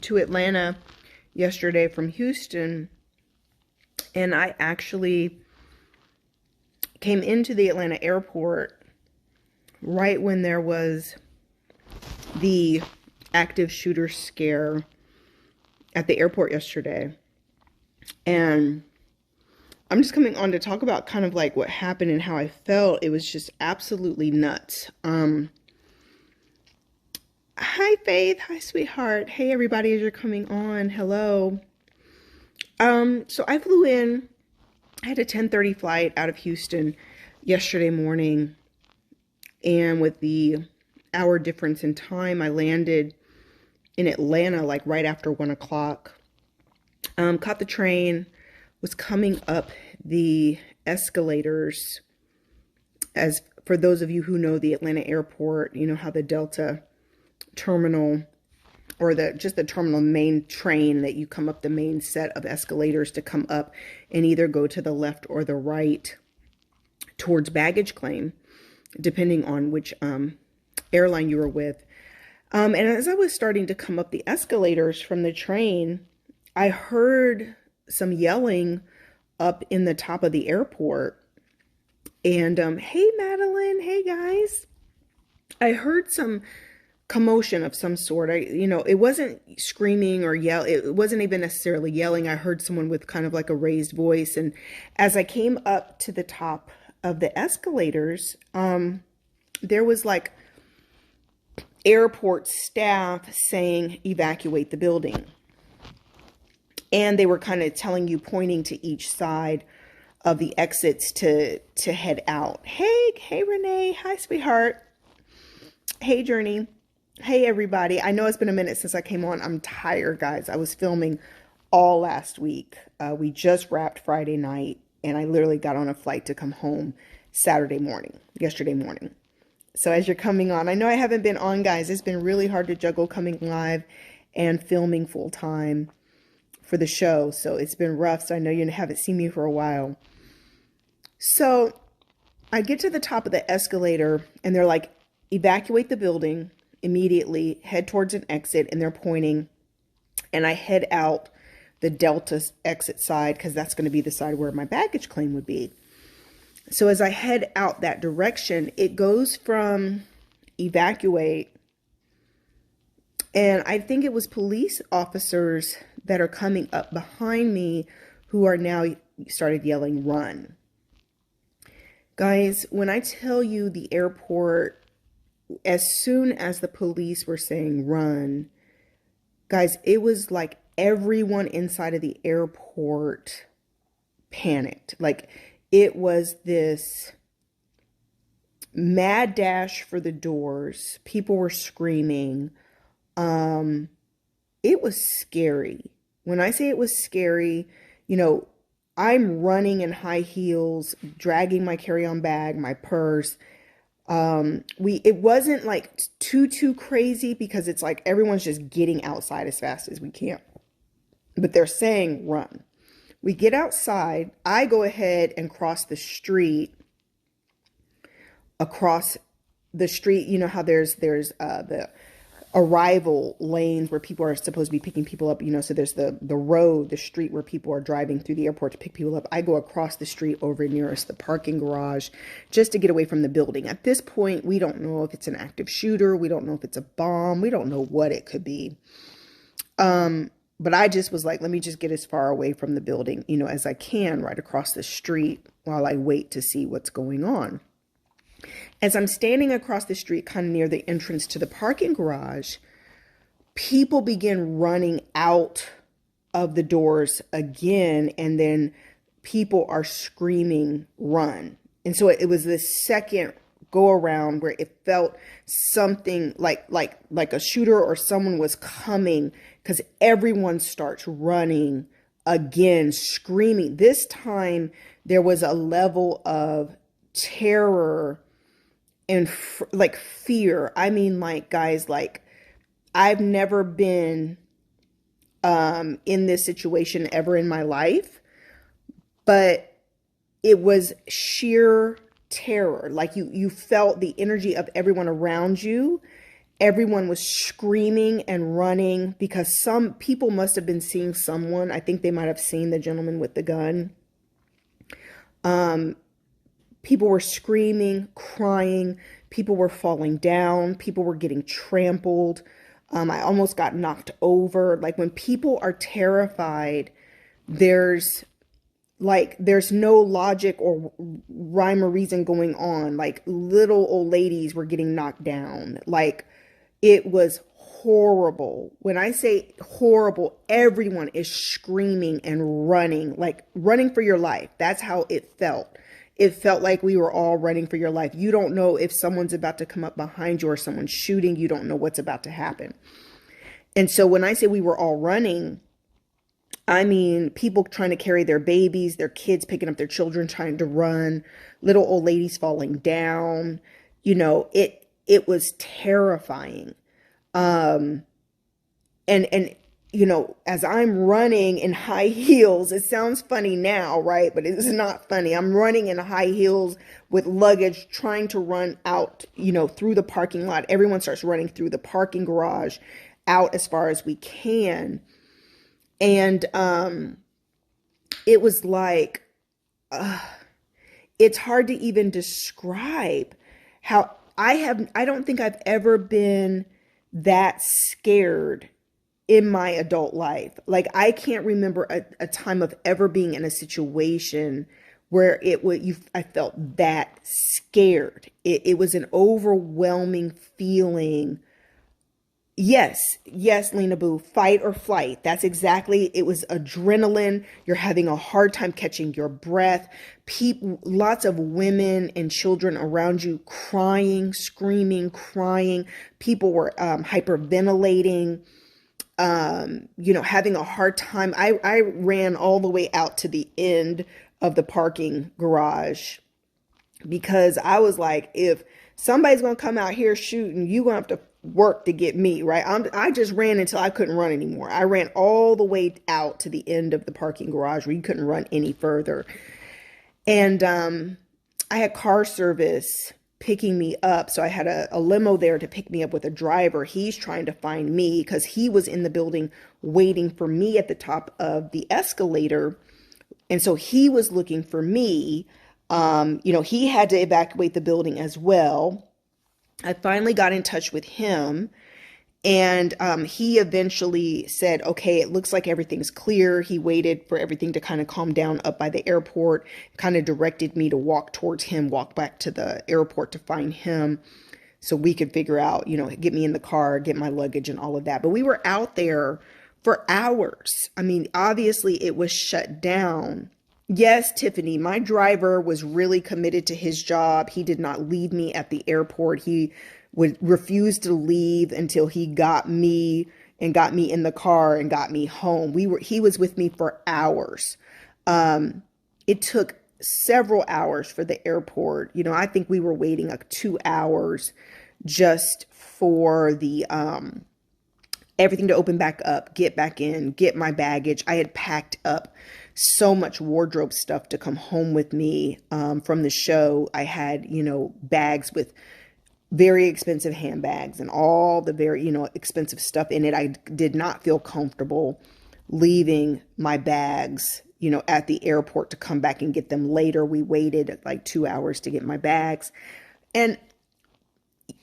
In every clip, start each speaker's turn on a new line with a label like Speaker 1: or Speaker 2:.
Speaker 1: to Atlanta yesterday from Houston, and I actually came into the Atlanta airport right when there was the active shooter scare at the airport yesterday. And I'm just coming on to talk about kind of like what happened and how I felt. It was just absolutely nuts. Hi, Faith. Hi, sweetheart. Hey, everybody, as you're coming on. Hello. So I flew in. I had a 10:30 flight out of Houston yesterday morning. And with the hour difference in time, I landed in Atlanta like right after 1 o'clock. Caught the train, was coming up the escalators. As for those of you who know the Atlanta airport, you know how the Delta terminal, or just the terminal main train, that you come up the main set of escalators to come up and either go to the left or the right towards baggage claim, depending on which airline you were with. And as I was starting to come up the escalators from the train, I heard some yelling up in the top of the airport. And hey, Madeline, hey guys. I heard some commotion of some sort. It wasn't screaming or yell. It wasn't even necessarily yelling. I heard someone with kind of like a raised voice. And as I came up to the top of the escalators, there was like airport staff saying, evacuate the building. And they were kind of telling you, pointing to each side of the exits to head out. Hey, Renee. Hi, sweetheart. Hey, Journey. Hey, everybody. I know it's been a minute since I came on. I'm tired, guys. I was filming all last week. We just wrapped Friday night, and I literally got on a flight to come home yesterday morning. So as you're coming on, I know I haven't been on, guys. It's been really hard to juggle coming live and filming full time for the show. So it's been rough. So I know you haven't seen me for a while. So I get to the top of the escalator and they're like, evacuate the building immediately, head towards an exit, and they're pointing. And I head out the Delta exit side because that's going to be the side where my baggage claim would be. So as I head out that direction, it goes from evacuate, and I think it was police officers that are coming up behind me who are now started yelling, run. Guys, when I tell you the airport, as soon as the police were saying run, guys, it was like everyone inside of the airport panicked. Like, it was this mad dash for the doors. People were screaming. It was scary. When I say it was scary, I'm running in high heels, dragging my carry-on bag, my purse. It wasn't like too crazy because it's like everyone's just getting outside as fast as we can. But they're saying run. We get outside. I go ahead and cross the street. Across the street, you know how there's the arrival lanes where people are supposed to be picking people up, so there's the road, the street where people are driving through the airport to pick people up. I go across the street over nearest the parking garage just to get away from the building. At this point, we don't know if it's an active shooter. We don't know if it's a bomb. We don't know what it could be. But I just was like, let me just get as far away from the building, as I can, right across the street while I wait to see what's going on. As I'm standing across the street, kind of near the entrance to the parking garage, people begin running out of the doors again, and then people are screaming, run. And so it was this second go around where it felt something like a shooter or someone was coming, because everyone starts running again, screaming. This time there was a level of terror and fear. I mean, guys, I've never been in this situation ever in my life, but it was sheer terror. Like you felt the energy of everyone around you, Everyone was screaming and running because some people must have been seeing someone. I think they might have seen the gentleman with the gun. People were screaming, crying. People were falling down. People were getting trampled. I almost got knocked over. Like when people are terrified, there's there's no logic or rhyme or reason going on. Like little old ladies were getting knocked down. Like it was horrible. When I say horrible, everyone is screaming and running, like running for your life. That's how it felt. It felt like we were all running for your life. You don't know if someone's about to come up behind you or someone's shooting. You don't know what's about to happen. And so when I say we were all running, I mean people trying to carry their babies, their kids picking up their children, trying to run, little old ladies falling down. It was terrifying. And as I'm running in high heels, it sounds funny now, right? But it's not funny. I'm running in high heels with luggage, trying to run out, through the parking lot. Everyone starts running through the parking garage out as far as we can. And it was like, it's hard to even describe how I don't think I've ever been that scared in my adult life. Like I can't remember a time of ever being in a situation where I felt that scared. It was an overwhelming feeling. Yes, Lena Boo, fight or flight. That's exactly, it was adrenaline. You're having a hard time catching your breath. Lots of women and children around you crying, screaming, crying. People were hyperventilating, having a hard time. I ran all the way out to the end of the parking garage because I was like, if somebody's going to come out here shooting, you're going to have to work to get me, right? I just ran until I couldn't run anymore. I ran all the way out to the end of the parking garage where you couldn't run any further. And I had car service picking me up. So I had a limo there to pick me up with a driver. He's trying to find me because he was in the building waiting for me at the top of the escalator. And so he was looking for me. He had to evacuate the building as well. I finally got in touch with him, and he eventually said, okay, it looks like everything's clear. He waited for everything to kind of calm down up by the airport, kind of directed me to walk towards him, walk back to the airport to find him so we could figure out, get me in the car, get my luggage and all of that. But we were out there for hours. I mean, obviously it was shut down. Yes, Tiffany, my driver was really committed to his job. He did not leave me at the airport. He would refuse to leave until he got me and got me in the car and got me home. He was with me for hours. It took several hours for the airport. I think we were waiting like 2 hours just for the everything to open back up, get back in, get my baggage. I had packed up so much wardrobe stuff to come home with me from the show. I had, bags with very expensive handbags and all the very, expensive stuff in it. I did not feel comfortable leaving my bags, at the airport to come back and get them later. We waited like 2 hours to get my bags. And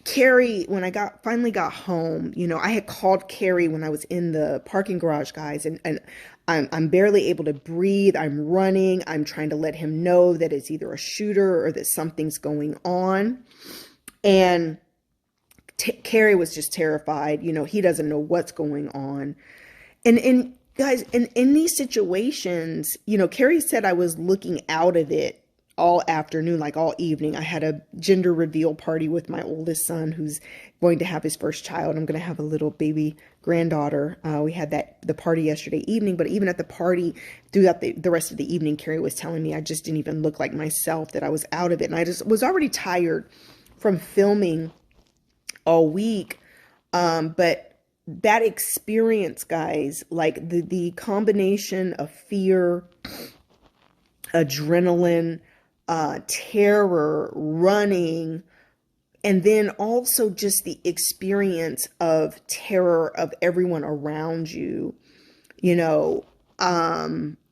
Speaker 1: Carrie, when I finally got home, I had called Carrie when I was in the parking garage, guys, and I'm barely able to breathe. I'm running. I'm trying to let him know that it's either a shooter or that something's going on. And Carrie was just terrified. He doesn't know what's going on. And guys, in these situations, Carrie said I was looking out of it all afternoon, like all evening. I had a gender reveal party with my oldest son who's going to have his first child. I'm going to have a little baby granddaughter. We had the party yesterday evening, but even at the party throughout the rest of the evening, Carrie was telling me I just didn't even look like myself, that I was out of it. And I just was already tired from filming all week. But that experience, guys, like the combination of fear, adrenaline, terror, running, And then also just the experience of terror of everyone around you, you know,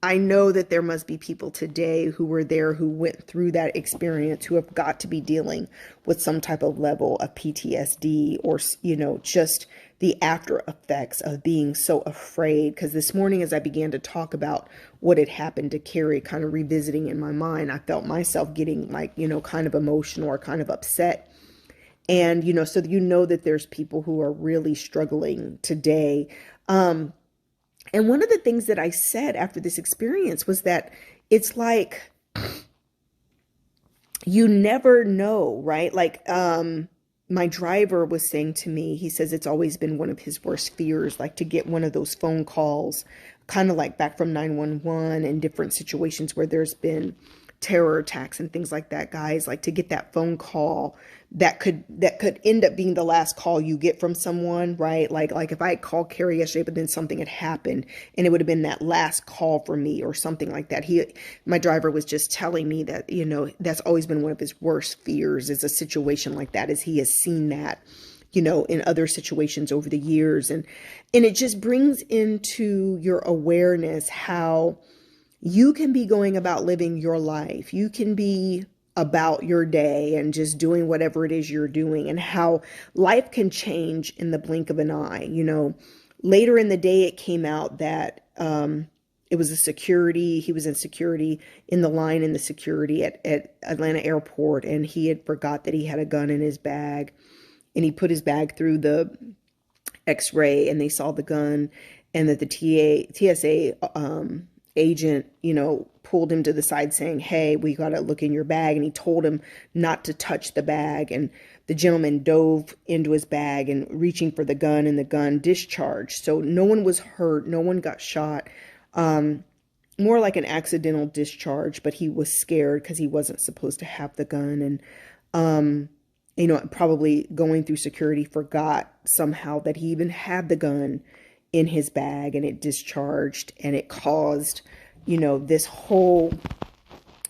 Speaker 1: I know that there must be people today who were there who went through that experience who have got to be dealing with some type of level of PTSD or, you know, just the after effects of being so afraid. Because this morning, as I began to talk about what had happened to Carrie, kind of revisiting in my mind, I felt myself getting like, you know, kind of emotional or kind of upset. And, you know, so you know that there's people who are really struggling today. And one of the things that I said after this experience was that it's like you never know, right? Like my driver was saying to me, he says it's always been one of his worst fears, like to get one of those phone calls, kind of like back from 911 and different situations where there's been terror attacks and things like that, guys, like to get that phone call that could end up being the last call you get from someone, right? Like if I had called Carrie yesterday, but then something had happened and it would have been that last call for me or something like that. My driver was just telling me that, you know, that's always been one of his worst fears is a situation like that, as he has seen that, you know, in other situations over the years. And it just brings into your awareness how you can be going about living your life. You can be about your day and just doing whatever it is you're doing, and how life can change in the blink of an eye. You know, later in the day, it came out that it was he was in security in the line in the security at Atlanta airport, and he had forgot that he had a gun in his bag, and he put his bag through the x-ray and they saw the gun, and that the TSA agent, you know, pulled him to the side saying, hey, we got to look in your bag. And he told him not to touch the bag. And the gentleman dove into his bag and reaching for the gun, and the gun discharged. So no one was hurt. No one got shot. More like an accidental discharge, but he was scared because he wasn't supposed to have the gun. And, you know, probably going through security forgot somehow that he even had the gun in his bag, and it discharged, and it caused, you know, this whole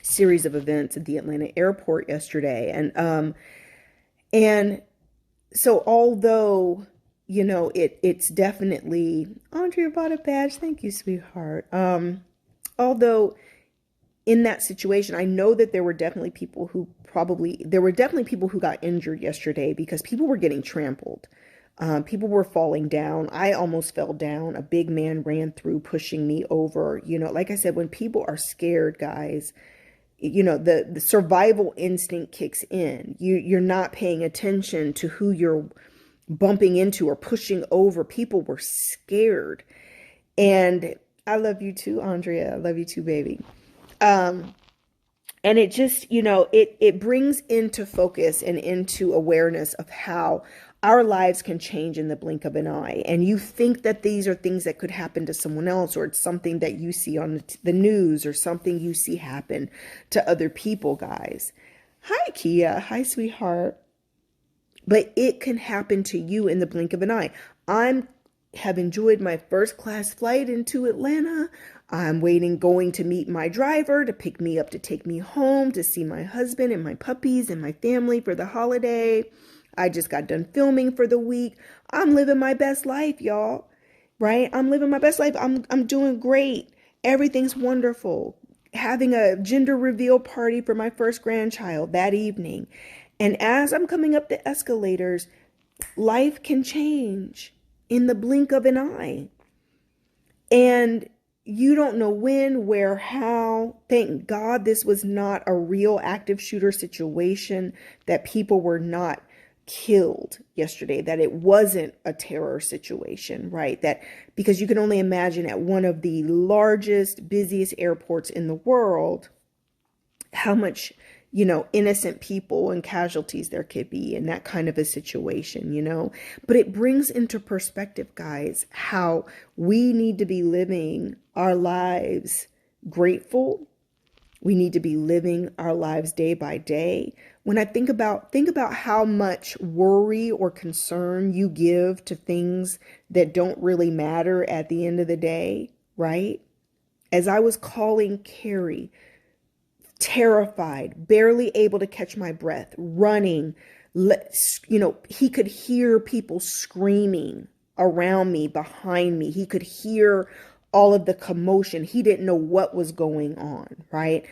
Speaker 1: series of events at the Atlanta airport yesterday. And so although, you know, it's definitely, Andrea bought a badge. Thank you, sweetheart. Although in that situation, I know that there were definitely people who got injured yesterday because people were getting trampled. People were falling down. I almost fell down. A big man ran through, pushing me over. You know, like I said, when people are scared, guys, you know, the survival instinct kicks in. You're not paying attention to who you're bumping into or pushing over. People were scared. And I love you too, Andrea. I love you too, baby. And it just, you know, it brings into focus and into awareness of how our lives can change in the blink of an eye. And you think that these are things that could happen to someone else, or it's something that you see on the news, or something you see happen to other people, guys. Hi, Kia. Hi, sweetheart. But it can happen to you in the blink of an eye. Have enjoyed my first class flight into Atlanta. I'm going to meet my driver to pick me up, to take me home, to see my husband and my puppies and my family for the holiday. I just got done filming for the week. I'm living my best life, y'all. Right? I'm living my best life. I'm doing great. Everything's wonderful. Having a gender reveal party for my first grandchild that evening. And as I'm coming up the escalators, life can change in the blink of an eye. And you don't know when, where, how. Thank God this was not a real active shooter situation, that people were not killed yesterday, that it wasn't a terror situation, right? That because you can only imagine at one of the largest, busiest airports in the world, how much, you know, innocent people and casualties there could be in that kind of a situation, you know. But it brings into perspective, guys, how we need to be living our lives grateful. We need to be living our lives day by day. When I think about how much worry or concern you give to things that don't really matter at the end of the day, right? As I was calling Carrie, terrified, barely able to catch my breath, running, He could hear people screaming around me, behind me. He could hear all of the commotion. He didn't know what was going on, right?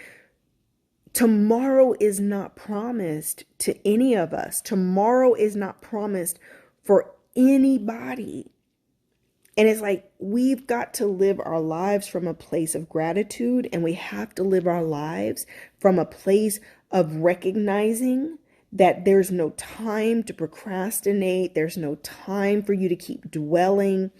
Speaker 1: Tomorrow is not promised to any of us. Tomorrow is not promised for anybody. And it's like, we've got to live our lives from a place of gratitude, and we have to live our lives from a place of recognizing that there's no time to procrastinate. There's no time for you to keep dwelling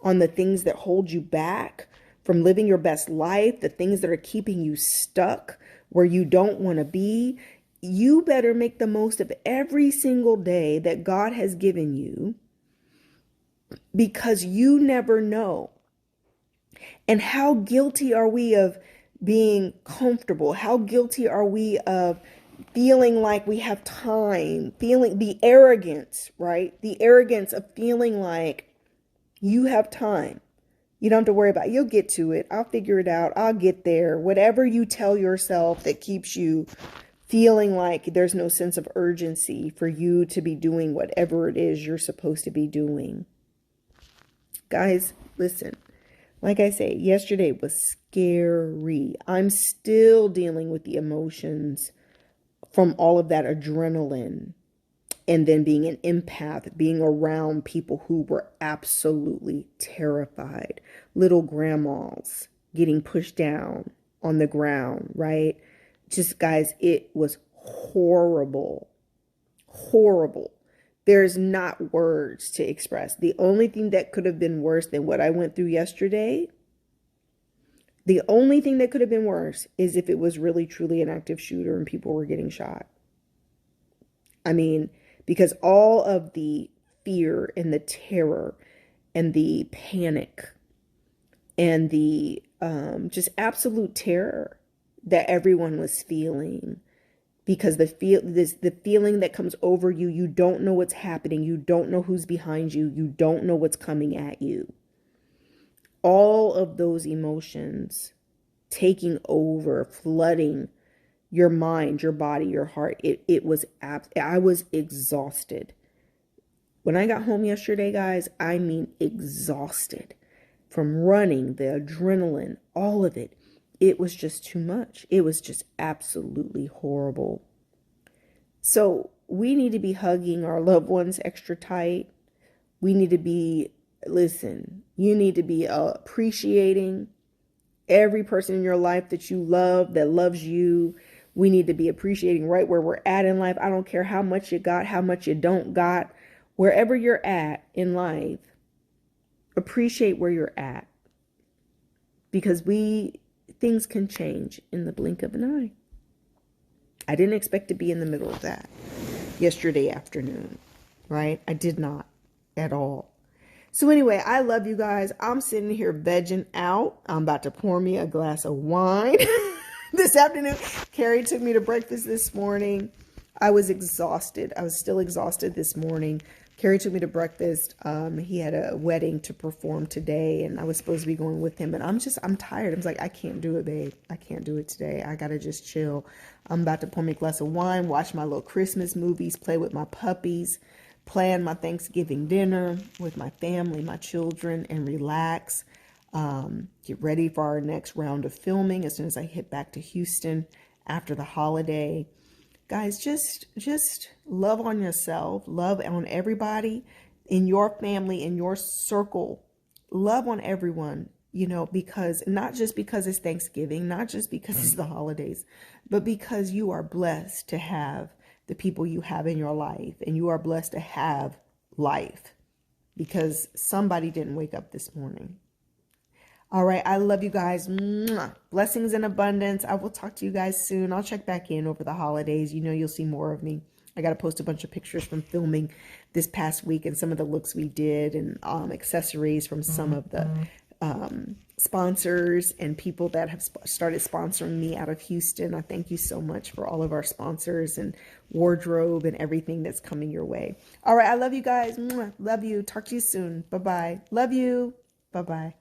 Speaker 1: on the things that hold you back from living your best life, the things that are keeping you stuck where you don't want to be. You better make the most of every single day that God has given you, because you never know. And how guilty are we of being comfortable? How guilty are we of feeling like we have time, feeling the arrogance, right? The arrogance of feeling like you have time. You don't have to worry about it. You'll get to it. I'll figure it out. I'll get there. Whatever you tell yourself that keeps you feeling like there's no sense of urgency for you to be doing whatever it is you're supposed to be doing. Guys, listen, like I say, yesterday was scary. I'm still dealing with the emotions from all of that adrenaline, and then being an empath, being around people who were absolutely terrified. Little grandmas getting pushed down on the ground, right? Just, guys, it was horrible. Horrible. There's not words to express. The only thing that could have been worse than what I went through yesterday, the only thing that could have been worse is if it was really, truly an active shooter and people were getting shot. I mean, because all of the fear and the terror and the panic and the just absolute terror that everyone was feeling, because the feeling that comes over you, you don't know what's happening, you don't know who's behind you, you don't know what's coming at you. All of those emotions taking over, flooding your mind, your body, your heart. I was exhausted. When I got home yesterday, guys, I mean exhausted from running, the adrenaline, all of it. It was just too much. It was just absolutely horrible. So we need to be hugging our loved ones extra tight. We need to be, listen, you need to be appreciating every person in your life that you love, that loves you. We need to be appreciating right where we're at in life. I don't care how much you got, how much you don't got. Wherever you're at in life, appreciate where you're at. Because things can change in the blink of an eye. I didn't expect to be in the middle of that yesterday afternoon, right? I did not at all. So anyway, I love you guys. I'm sitting here vegging out. I'm about to pour me a glass of wine this afternoon. Carrie took me to breakfast this morning. I was exhausted. I was still exhausted this morning. Carrie took me to breakfast. He had a wedding to perform today, and I was supposed to be going with him, but I'm tired. I was like, I can't do it, babe. I can't do it today. I got to just chill. I'm about to pour me a glass of wine, watch my little Christmas movies, play with my puppies, plan my Thanksgiving dinner with my family, my children, and relax. Get ready for our next round of filming as soon as I hit back to Houston after the holiday. Guys, just love on yourself, love on everybody in your family, in your circle. Love on everyone, because not just because it's Thanksgiving, not just because it's the holidays, but because you are blessed to have the people you have in your life, and you are blessed to have life because somebody didn't wake up this morning. All right. I love you guys. Mwah. Blessings in abundance. I will talk to you guys soon. I'll check back in over the holidays. You'll see more of me. I got to post a bunch of pictures from filming this past week and some of the looks we did, and accessories from some of the sponsors and people that have started sponsoring me out of Houston. I thank you so much for all of our sponsors and wardrobe and everything that's coming your way. All right. I love you guys. Mwah. Love you. Talk to you soon. Bye-bye. Love you. Bye-bye.